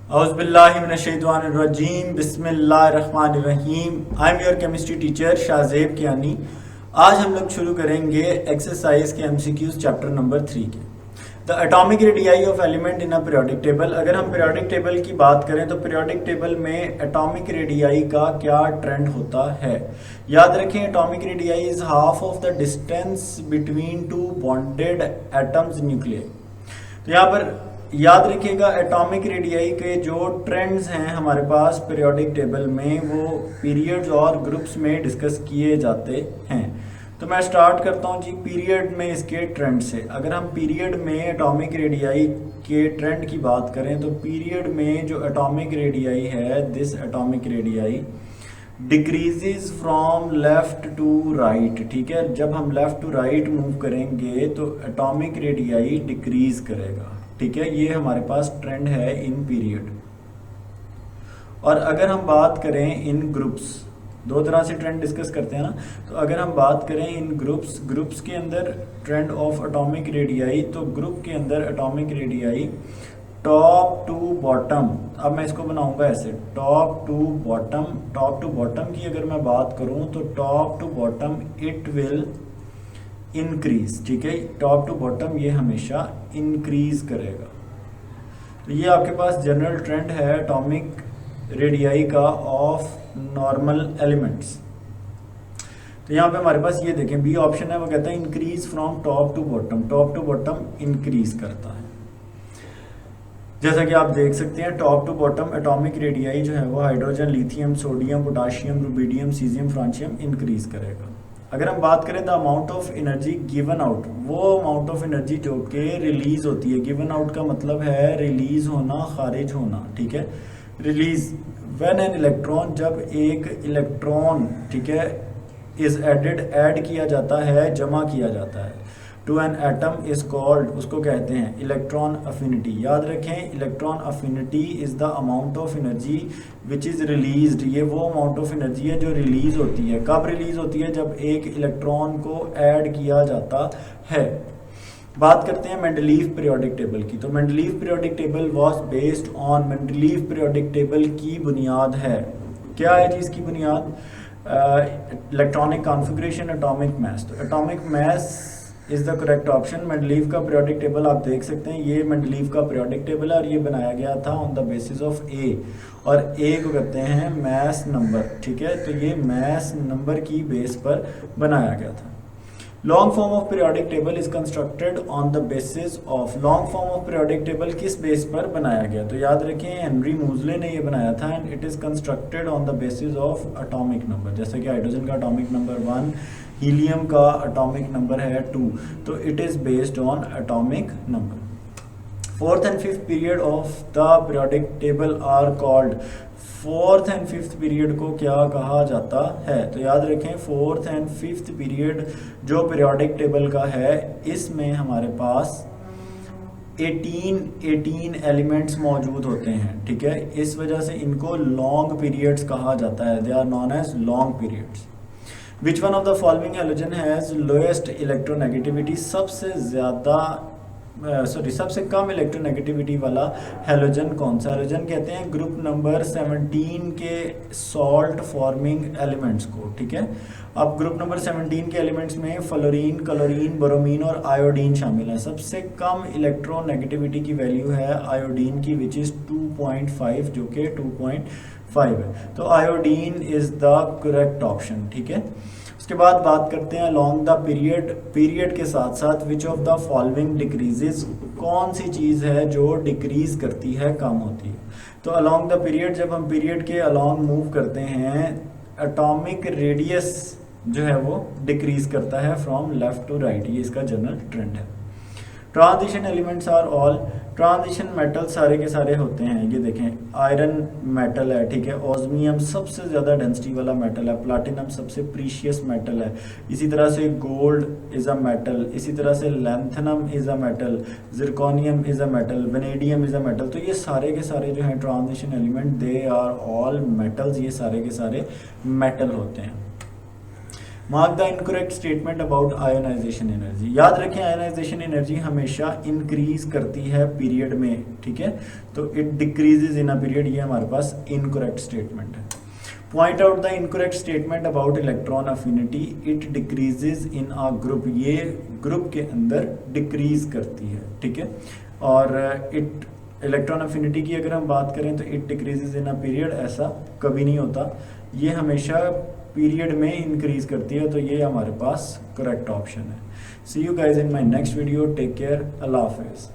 औज़ुबिल्लाहिमिनश्शैतानिर्रजीम बिस्मिल्लाहिर्रहमानिर्रहीम। I am your chemistry teacher Shahzeb Kiyani. आज हम लोग शुरू करेंगे एक्सरसाइज के एमसीक्यूज चैप्टर नंबर 3 के। The atomic radii of element in a periodic table. अगर हम पीरियोडिक टेबल की बात करें तो पीरियोडिक टेबल में एटॉमिक रेडियाई का क्या ट्रेंड होता है। याद रखें, atomic radii is half of the distance between two bonded atoms nuclear. तो यहाँ पर याद रखिएगा, एटॉमिक रेडियाई के जो ट्रेंड्स हैं हमारे पास पीरियोडिक टेबल में वो पीरियड्स और ग्रुप्स में डिस्कस किए जाते हैं। तो मैं स्टार्ट करता हूँ जी पीरियड में इसके ट्रेंड से। अगर हम पीरियड में एटॉमिक रेडियाई के ट्रेंड की बात करें तो पीरियड में जो एटॉमिक रेडियाई है, this atomic radii decreases from left to right. ठीक है, जब हम लेफ्ट टू राइट मूव करेंगे तो एटॉमिक रेडियाई डिक्रीज करेगा। ठीक है, ये हमारे पास ट्रेंड है इन पीरियड। और अगर हम बात करें इन ग्रुप्स, दो तरह से ट्रेंड डिस्कस करते हैं ना, तो अगर हम बात करें इन ग्रुप्स के अंदर ट्रेंड ऑफ एटॉमिक रेडियाई, तो ग्रुप के अंदर atomic radii top to bottom, अब मैं इसको बनाऊंगा ऐसे, टॉप टू बॉटम की अगर मैं बात करूं तो top to bottom it will increase. ठीक है, टॉप टू बॉटम ये हमेशा इंक्रीज करेगा। तो ये आपके पास जनरल ट्रेंड है एटॉमिक रेडियाई का ऑफ नॉर्मल एलिमेंट्स। तो यहाँ पे हमारे पास ये देखें, बी ऑप्शन है, वो कहता है increase from top to bottom increase करता है। जैसा कि आप देख सकते हैं, top to bottom atomic radii जो है वो hydrogen, lithium, sodium, potassium, rubidium, caesium, francium increase करेगा। अगर हम बात करें the amount of energy given out, वो अमाउंट ऑफ एनर्जी जो कि रिलीज होती है, गिवन आउट का मतलब है रिलीज होना, खारिज होना। ठीक है, रिलीज व्हेन एन इलेक्ट्रॉन, जब एक इलेक्ट्रॉन, ठीक है, इज एडेड, ऐड किया जाता है, जमा किया जाता है, to an atom is called, उसको कहते हैं इलेक्ट्रॉन अफिनिटी। याद रखें, electron affinity is the amount of energy which is released. ये वो अमाउंट ऑफ एनर्जी है जो रिलीज होती है। कब रिलीज होती है? जब एक इलेक्ट्रॉन को ऐड किया जाता है। बात करते हैं मेंडलीव पीरियोडिक टेबल की। तो Mendeleev periodic table was based on, Mendeleev periodic table की बुनियाद है, क्या है जी इसकी बुनियाद? Electronic configuration, atomic mass. तो atomic mass is the correct option. Mendeleev का पीरियोडिक टेबल आप देख सकते हैं, ये मेंडलीव का पीरियोडिक टेबल है और ये बनाया गया था ऑन द बेसिस ऑफ ए, और ए को कहते हैं मास नंबर। ठीक है, तो ये मास नंबर की बेस पर बनाया गया था। Long form of periodic table is constructed on the basis of, long form of periodic table किस बेस पर बनाया गया? तो याद रखें, हेनरी मूजले ने ये बनाया था and it is constructed on the basis of atomic number. जैसे कि हाइड्रोजन का एटॉमिक नंबर 1, हीलियम का एटॉमिक नंबर है 2, तो it is based on atomic number. Fourth and fifth period of the periodic table are called, fourth and fifth period को क्या कहा जाता है? तो याद रखें, फोर्थ एंड फिफ्थ पीरियड जो पीरियोडिक टेबल का है, इसमें हमारे पास 18 एलिमेंट्स मौजूद होते हैं। ठीक है, इस वजह से इनको लॉन्ग पीरियड्स कहा जाता है, they are known as long periods. Which one of the following halogen has lowest electronegativity, सबसे कम इलेक्ट्रोनेगेटिविटी वाला हैलोजन कौन सा? हैलोजन कहते हैं ग्रुप नंबर 17 के सॉल्ट फॉर्मिंग एलिमेंट्स को। ठीक है, अब ग्रुप नंबर 17 के एलिमेंट्स में फ्लोरीन, क्लोरीन, ब्रोमीन और आयोडीन शामिल है। सबसे कम इलेक्ट्रोनेगेटिविटी की वैल्यू है आयोडीन की, विच इज 2.5, जो कि 2.5 है। तो iodine is the correct option. ठीक है, उसके बाद बात करते हैं अलोंग द पीरियड के साथ साथ which of the following decreases, कौन सी चीज़ है जो डिक्रीज करती है, कम होती है? तो अलोंग द पीरियड, जब हम पीरियड के अलोंग मूव करते हैं, एटॉमिक रेडियस जो है वो डिक्रीज करता है फ्रॉम लेफ्ट टू राइट, ये इसका जनरल ट्रेंड है। Transition elements are all, transition metal सारे के सारे होते हैं। ये देखें, आयरन मेटल है, ठीक है, ऑस्मियम सबसे ज़्यादा डेंसिटी वाला मेटल है, प्लैटिनम सबसे प्रीशियस मेटल है, इसी तरह से गोल्ड इज़ अ मेटल, इसी तरह से lanthanum is a metal, zirconium is a metal, vanadium is a metal. तो ये सारे के सारे जो हैं transition element, they are all metals, ये सारे के सारे मेटल होते हैं। Mark the incorrect statement about ionization energy. याद रखें आयोनाइजेशन एनर्जी हमेशा इंक्रीज करती है पीरियड में, ठीक है, तो it decreases in a period, ये हमारे पास इनकरेक्ट स्टेटमेंट है। Point out the incorrect statement about electron affinity, it decreases in a group, ये ग्रुप के अंदर डिक्रीज करती है, ठीक है। और इट इलेक्ट्रॉन अफिनिटी की अगर हम बात करें तो it decreases in a period, ऐसा कभी नहीं होता, ये हमेशा पीरियड में इंक्रीज करती है, तो ये हमारे पास करेक्ट ऑप्शन है। See you guys in my next video, take care, अल्लाह हाफिज़।